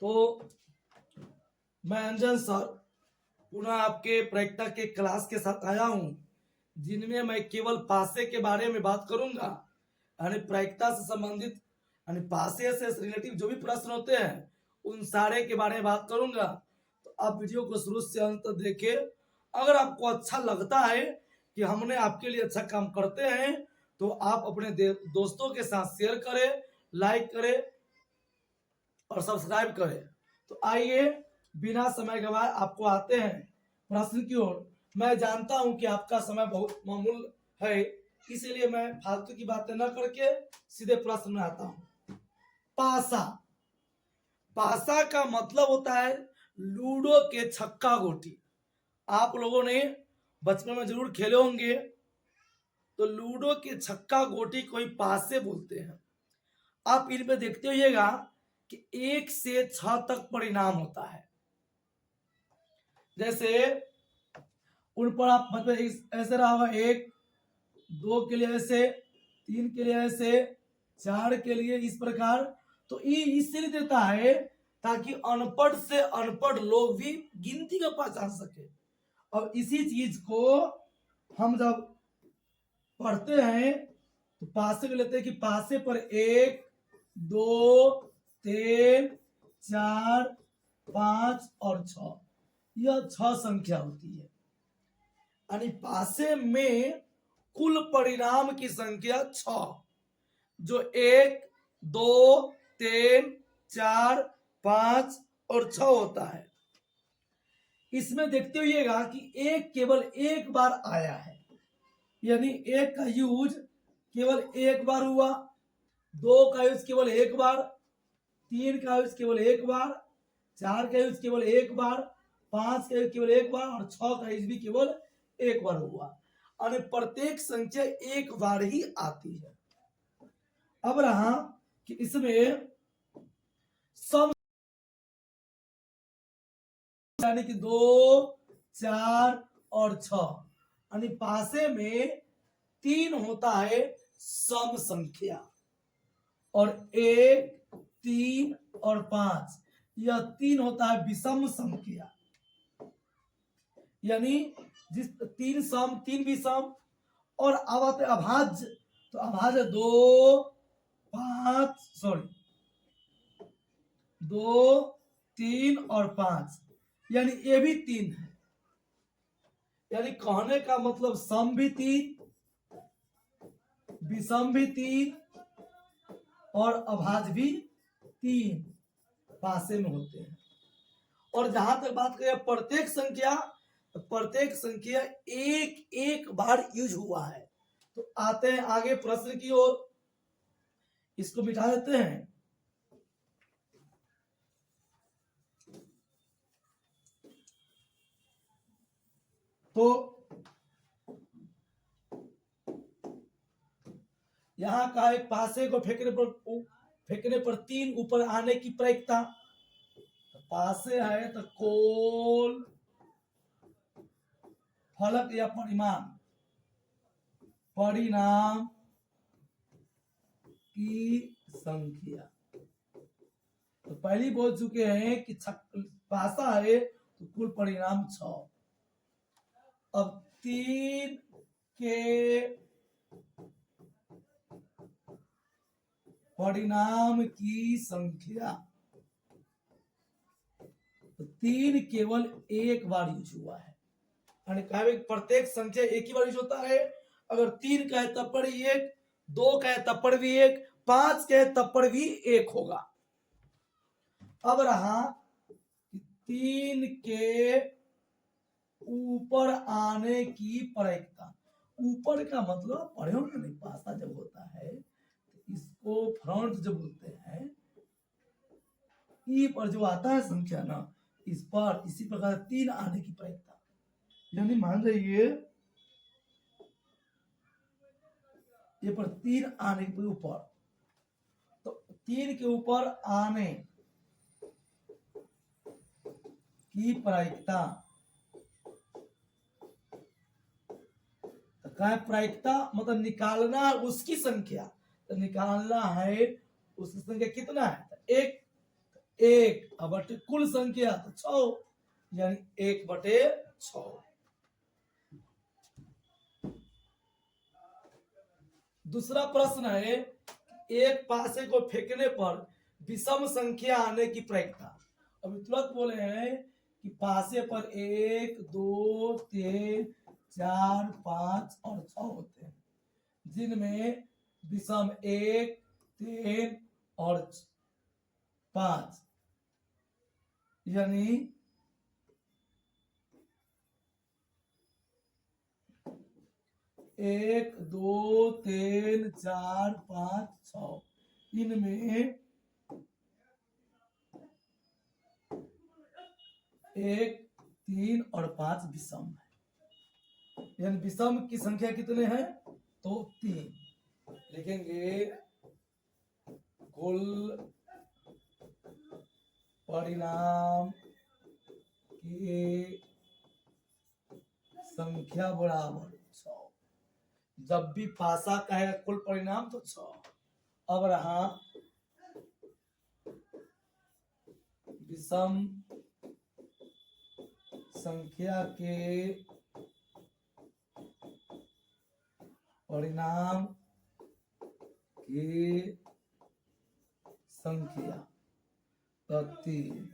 तो मैं अंजन सर पुनः आपके प्रायिकता के क्लास के साथ आया हूं, जिनमें मैं केवल पासे के बारे में बात करूंगा। यानी प्रायिकता से संबंधित यानी पासे से रिलेटिव जो भी प्रश्न होते हैं उन सारे के बारे में बात करूंगा। तो आप वीडियो को शुरू से अंत तक देखिए। अगर आपको अच्छा लगता है कि हमने आपके लिए अच्छा काम करते हैं तो आप अपने दोस्तों के साथ शेयर करें, लाइक करें और सब्सक्राइब करें। तो आइए बिना समय गवाए आपको आते हैं प्रश्न की ओर। मैं जानता हूं कि आपका समय बहुत मामूल है, इसीलिए मैं फालतू की बातें न करके सीधे प्रश्न में आता हूं। पासा। पासा का मतलब होता है लूडो के छक्का गोटी। आप लोगों ने बचपन में जरूर खेले होंगे। तो लूडो के छक्का गोटी को ही पासे बोलते हैं। आप इनमें देखते होइएगा कि 1 से 6 तक परिणाम होता है। जैसे उन पर आप मतलब ऐसे रहा होगा, 1 2 के लिए ऐसे, 3 के लिए ऐसे, 4 के लिए इस प्रकार। तो ये इसलिए देता है ताकि अनपढ़ से अनपढ़ लोग भी गिनती को पहचान सके। और इसी चीज को हम जब पढ़ते हैं तो पासे को लेते हैं कि पासे पर 1 2 3 4 5 और 6, यह 6 संख्या होती है। यानी पासे में कुल परिणाम की संख्या 6, जो 1 2 3 4 5 और 6 होता है। इसमें देखते हुइएगा कि 1 केवल एक बार आया है, यानी 1 का यूज केवल एक बार हुआ, 2 का यूज केवल एक बार, 3 का यूज केवल एक बार, 4 का यूज केवल एक बार, 5 का यूज केवल एक बार और 6 का यूज भी केवल एक बार हुआ। और प्रत्येक संख्या एक बार ही आती है। अब रहा कि इसमें सम यानी कि 2 4 और 6, यानी पासे में 3 होता है सम संख्या और 1 3 और 5 यह 3 होता है विषम संख्या। यानी जिस 3 सम 3 विषम। और अब आते अभाज्य। तो अभाज्य 2 3 और 5, यानी ये भी 3 है। यानी कहने का मतलब सम भी 3, विषम भी 3 और अभाज्य भी 3 पासे में होते हैं। और जहां तक बात करें प्रत्येक संख्या, तो प्रत्येक संख्या एक एक बार यूज हुआ है। तो आते हैं आगे प्रश्न की ओर। इसको मिटा देते हैं। तो यहां का एक पासे को फेंकने पर 3 ऊपर आने की प्रायिकता। पासे है तो कोल फलक या परिणाम की संख्या। तो पहले बोल चुके हैं कि पासा है तो कुल परिणाम 6। अब 3 के परिणाम की संख्या। तो 3 केवल एक बार यूज हुआ है, यानी प्रत्येक संख्या एक ही बार यूज होता है। अगर 3 कहे तब पर ही 1, 2 कहे तब पर भी 1, 5 कहे तब पर भी 1 होगा। अब रहा 3 के ऊपर आने की प्रायिकता। ऊपर का मतलब पढ़े हो ना, नहीं पासा जब होता है तो इसको फ्रंट जो बोलते हैं, ई पर जो आता है संख्या ना, इस पर इसी प्रकार 3 आने की प्रायिकता। यानी मान जाइए ये पर 3 आने के ऊपर, तो 3 के ऊपर आने की प्रायिकता। तो क्या प्रायिकता मतलब निकालना उसकी संख्या। तो निकालना है उसकी संख्या कितना है, तो 1। 1 बटे कुल संख्या तो 6 यानी 1/6। दूसरा प्रश्न है एक पासे को फेंकने पर विषम संख्या आने की प्रायिकता। अभी तुरंत बोले हैं कि पासे पर 1 2 3 4 5 और 6 होते हैं जिनमें विषम 1 3 और 5 यानी 1 2 3 4 5 6 इनमें 1 3 और 5 विषम है यानी विषम की संख्या कितने हैं तो 3 लिखेंगे। कुल परिणाम की संख्या बराबर 6। जब भी पासा कहेगा कुल परिणाम तो 6। अब रहा विषम संख्या के परिणाम की संख्या तो 3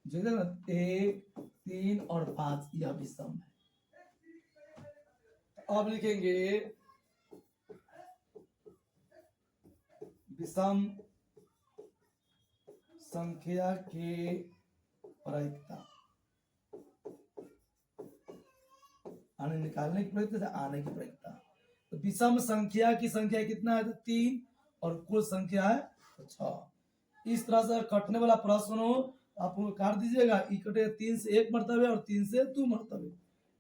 जो है ना 1 3 और 5 यह विषम है। अब लिखेंगे विषम संख्या के प्रायिकता आने निकालने की प्रायिकता आने की प्रायिकता। तो विषम संख्या की संख्या कितना है तो 3 और कुल संख्या है तो 6। इस तरह से कटने वाला प्रश्न हो आप काट दीजिएगा ई कटे 3 से 1 मरतबे और 3 से 2 मरतबे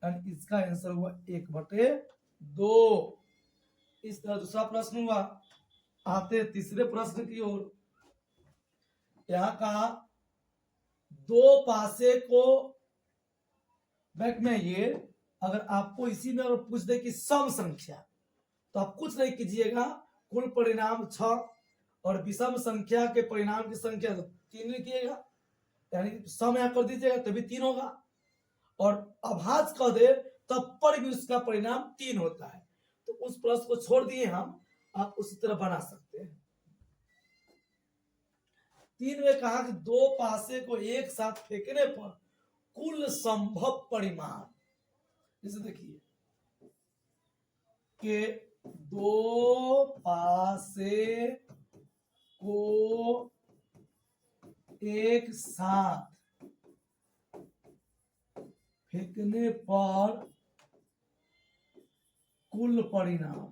यानी इसका आंसर हुआ 1/2। इस तरह दूसरा प्रश्न हुआ। आते तीसरे प्रश्न की ओर। यहाँ कहा दो पासे को बैक में ये अगर आपको इसी में और पूछ दे कि सम संख्या तो आप कुछ नहीं कीजिएगा कुल परिणाम 6 और विषम संख्या के परिणाम की संख्या तो 3 लिखिएगा यानी सम यहाँ कर दीजिएगा तभी 3 होगा और अभाज्य कर दे तब पर भी उसका परिणाम 3 होता है। तो उस प्रश्न को छोड़ दिए हम आप उसी तरह बना सकते हैं। 3 में कहा कि दो पासे को एक साथ फेंकने पर कुल संभव परिमाण जैसे देखिए कि दो पासे को एक साथ फेंकने पर कुल परिणाम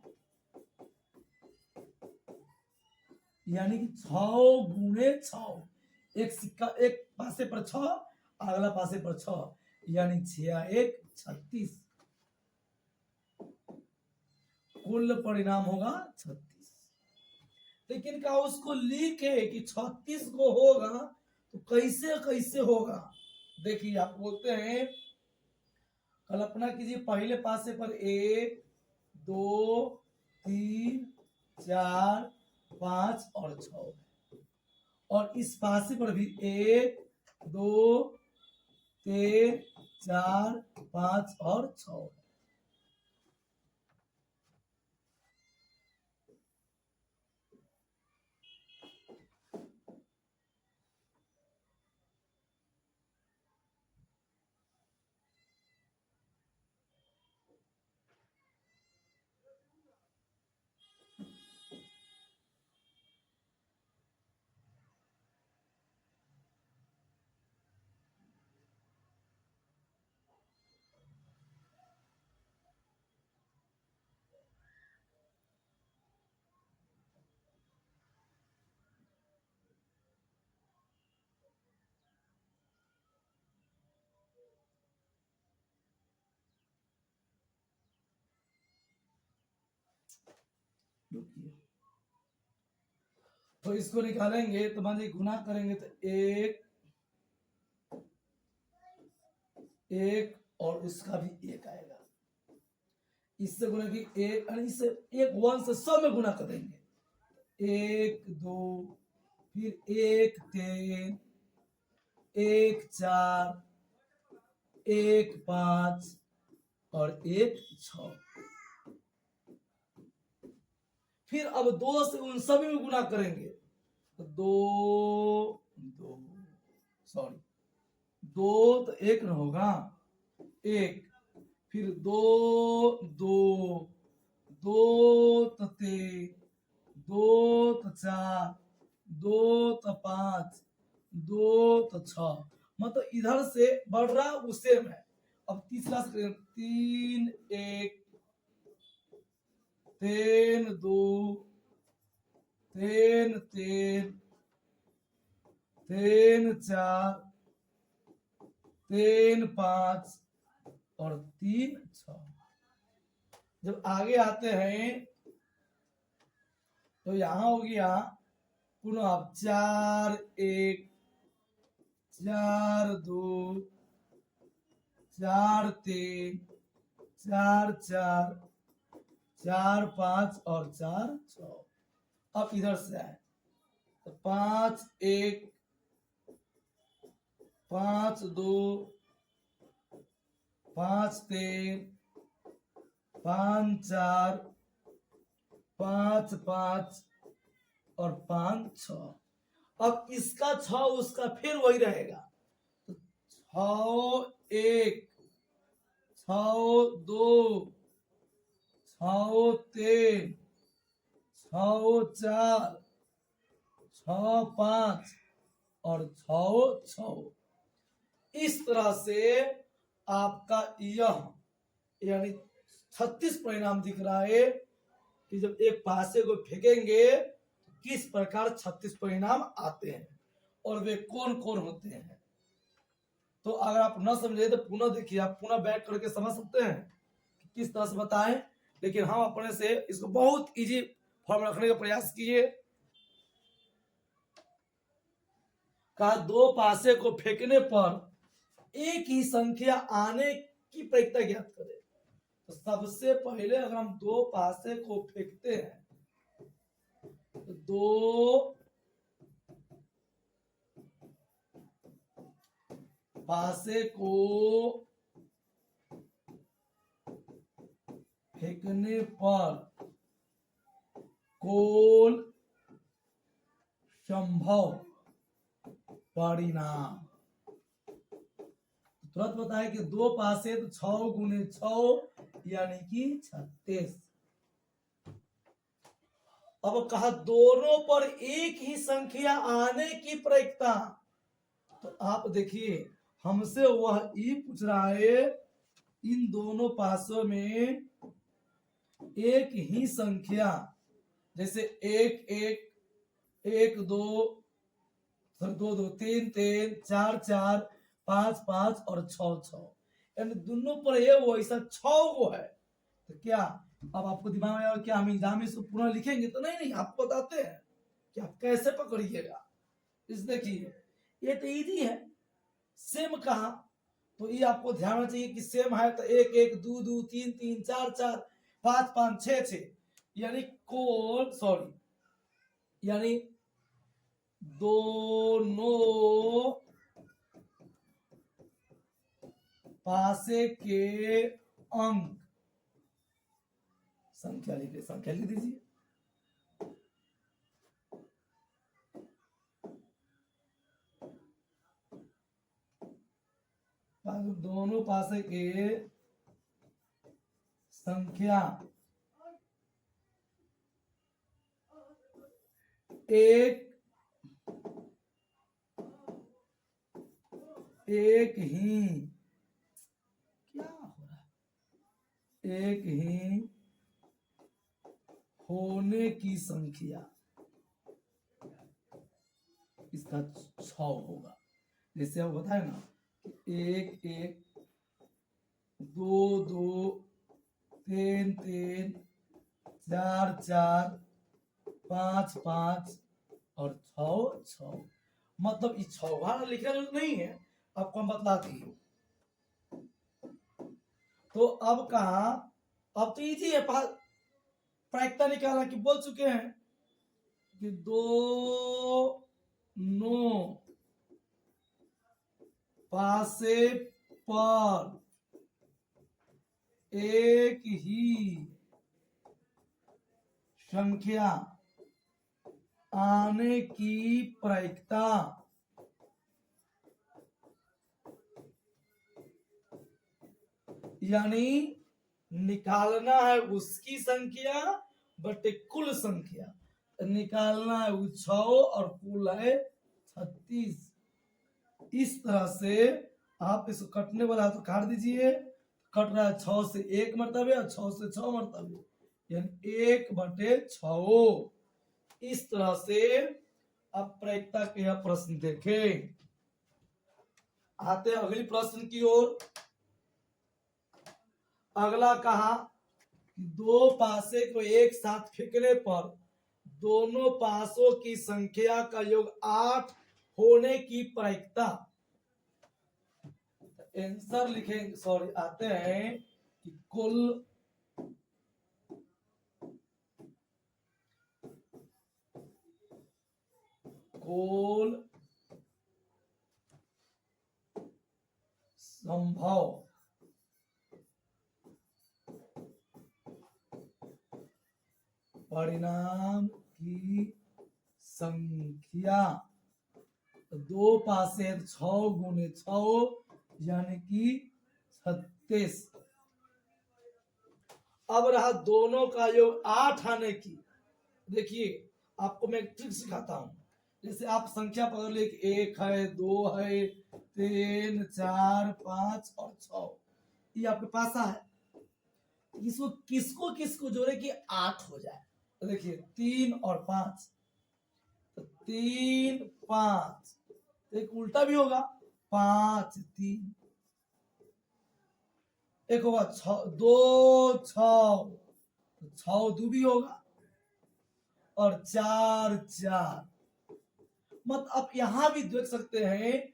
यानी कि 6 गुणे 6 एक सिक्का एक पासे पर 6 अगला पासे पर 6 यानी 6 1 36 कुल परिणाम होगा 36। लेकिन क्या उसको लिखे कि 36 को होगा तो कैसे कैसे होगा। देखिए आप बोलते हैं कल्पना कीजिए पहले पासे पर 1 2 3 4 5 और 6 और इस पासे पर भी 1 2 3 4 5 और 6। तो इसको निकालेंगे तो मान लीजिए गुना करेंगे तो 1 और उसका भी 1 आएगा। इससे गुना की 1 और इससे 1 1 से 100 में गुना कर देंगे 1 2 फिर 1 3 1 4, 1 5 और 1 6। फिर अब 2 से उन सभी में गुना करेंगे तो 2 2 सॉरी 2 तो 1 न होगा 1, फिर 2 2 2 तो 3, 2 तो 4, 2 तो 5, 2 तो 6। मतलब इधर से बढ़ रहा वो सेम है। अब तीसरा से 3 1, 3 2, 3 3, 3 4, 3 5 और 3 6। जब आगे आते हैं तो यहां हो गया पुनः आप 4 1, 4 2, 4 3, 4 4, 4 5 और 4 6। अब इधर से आए तो 5 1, 5 2, 5 3, 5 4, 5 5 और 5 6। अब इसका 6 उसका फिर वही रहेगा तो 6 1, 6 2, 6 3, 6 4, 6 5 और 6 6। इस तरह से आपका यह यानी 36 परिणाम दिख रहा है कि जब एक पासे को फेंकेंगे तो किस प्रकार 36 परिणाम आते हैं और वे कौन कौन होते हैं। तो अगर आप न समझे तो पुनः देखिए, आप पुनः बैक करके समझ सकते हैं कि किस तरह से बताएं। लेकिन हम अपने से इसको बहुत इजी फॉर्म रखने का प्रयास किए। कहा 2 पासे को फेंकने पर एक ही संख्या आने की प्रक्रिया ज्ञात करें। तो सबसे पहले अगर हम 2 पासे को फेंकते हैं तो 2 पासे को फेंकने पर कुल संभव परिणाम तुरंत बताए कि 2 पासे तो 6 गुने 6 यानी कि 36। अब कहा दोनों पर एक ही संख्या आने की प्रक्रिया। तो आप देखिए हमसे वह ई पूछ रहा है इन दोनों पासों में एक ही संख्या जैसे 1 1, 1 2, 2 2, 3 3, 4 4, 5 5 और 6 6। यानी दोनों पर ये वैसा 6 वो है। तो क्या अब आपको दिमाग में आया क्या हम एग्जाम में इसको पुनः लिखेंगे? तो नहीं, आपको बताते हैं कि आप कैसे पकड़िएगा। इस देखिए ये तो इजी है। सेम कहा तो ये आपको ध्यान रखना चाहिए कि सेम है तो 1 1, 2 2, 3 3, 4 4, 5 5, 6 6 यानी कोल सॉरी यानी दोनों पासे के अंक संख्या लिख दीजिए। दोनों पासे के संख्या एक ही क्या हो रहा है एक ही होने की संख्या इसका 6 होगा। जैसे आप बताए ना 1 1, 2 2, 3 3, 4 4, 5 5 और 6 6। मतलब इस 6 लिखना जरूरत नहीं है, आपको हम बतलाती हूँ। तो अब कहा अब तो इजी है प्रायिकता निकाला कि बोल चुके हैं कि 2 9 पासे पर एक ही संख्या आने की प्रायिकता यानी निकालना है उसकी संख्या बटे कुल संख्या, निकालना है वो 6 और कुल है 36। इस तरह से आप इसको कटने वाला तो काट दीजिए, कट रहा है 6 से 1 मरतबे और 6 से 6 मरतबे, यानी 1/6। इस तरह से आप प्रायिकता के यह प्रश्न देखें। आते हैं अगली प्रश्न की ओर। अगला कहा कि दो पासे को एक साथ फेंकने पर दोनों पासों की संख्या का योग 8 होने की प्रायिकता। आंसर लिखेंगे, सॉरी आते हैं कि कुल संभव परिणाम की संख्या, दो पासे 6 गुने 6 यानी कि 36। अब रहा दोनों का योग 8 आने की। देखिए आपको मैं ट्रिक सिखाता हूं। जैसे आप संख्या पकड़ ले, 1 है, 2 है, 3, 4, 5 और 6, ये आपके पास है। इसको किसको किसको जोड़े कि 8 हो जाए। तो देखिए 3 और 5, तो 3 5, तो एक उल्टा भी होगा, 5 3, एक होगा 2 6, 6 2 भी होगा, और 4 4। मत आप यहां भी देख सकते हैं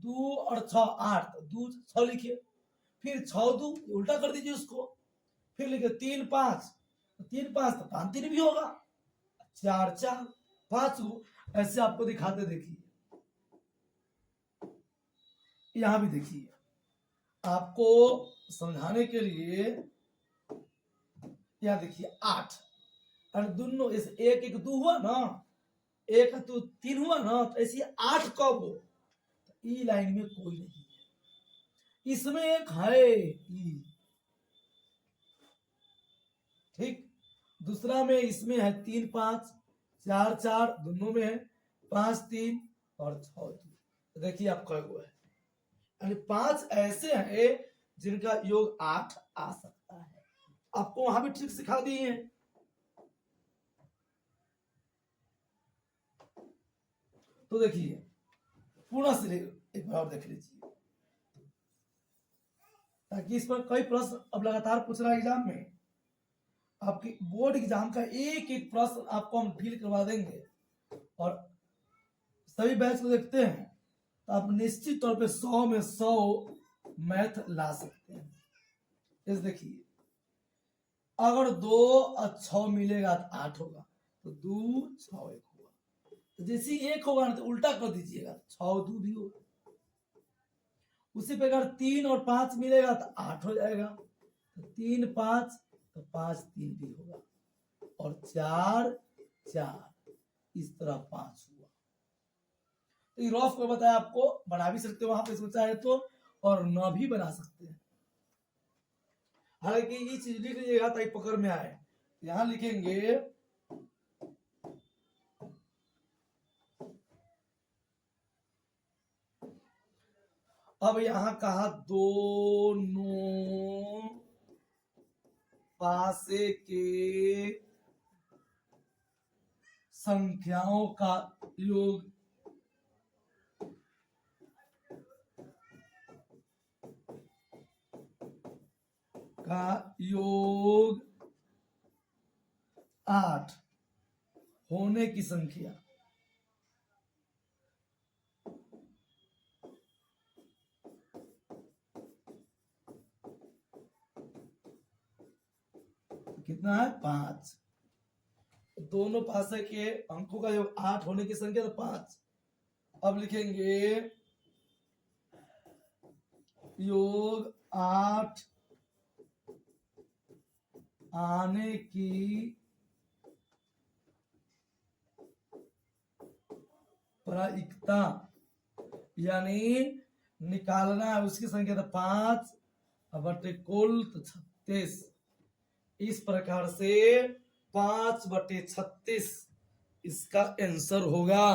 2 और 6 8, 2 6 लिखिए, फिर 6 2 उल्टा कर दीजिए उसको, फिर लिखिए 3 5, 3 5 तो 5 3 भी होगा, 4 4 5 ऐसे आपको दिखाते। देखिए यहां भी देखिए, आपको समझाने के लिए यहां देखिए 8 और दोनों इस 1 1 2 हुआ ना, 1 तो 3 हुआ ना, तो ऐसे 8 कब हो, ई लाइन में कोई नहीं है, इसमें एक है ई, ठीक। दूसरा में इसमें है 3 5, 4 4 दोनों में है, 5 3 और 6 2। देखिए आपका हुआ है, यानी 5 ऐसे हैं जिनका योग 8 आ सकता है। आपको वहां भी ट्रिक सिखा दी है। तो देखिए पूरा से एक बार और देख लीजिए, ताकि इस पर कई प्रश्न अब लगातार पूछ रहा है एग्जाम में। आपके बोर्ड एग्जाम का एक एक प्रश्न आपको हम डील करवा देंगे, और सभी बैच को देखते हैं तो आप निश्चित तौर पे 100 में 100 मैथ ला सकते हैं। इस देखिए अगर 2 और 6 मिलेगा तो 8 होगा, तो 2 6 1 होगा, तो जैसे 1 होगा ना तो उल्टा कर दीजिएगा, 6 2 भी होगा। उसी प्रकार 3 और 5 मिलेगा तो 8 हो जाएगा, तो 3 5 तो 5 3 भी होगा, और 4 4 इस तरह 5 हुआ। तो ये रफ को बताया, आपको बना भी सकते हो वहां पे सोचा है तो, और न भी बना सकते हैं। हालांकि ये चीज लिख लीजिएगा ताकि पकड़ में आए। यहां लिखेंगे अब यहां कहा दोनों पासे के संख्याओं का योग का योग 8 होने की संख्या, कितना है 5। दोनों पासे के अंकों का योग 8 होने की संख्या तो 5। अब लिखेंगे योग 8 आने की प्रायिकता, यानी निकालना है उसकी संख्या था 5 बटे कुल 36। इस प्रकार से 5/36 इसका आंसर होगा।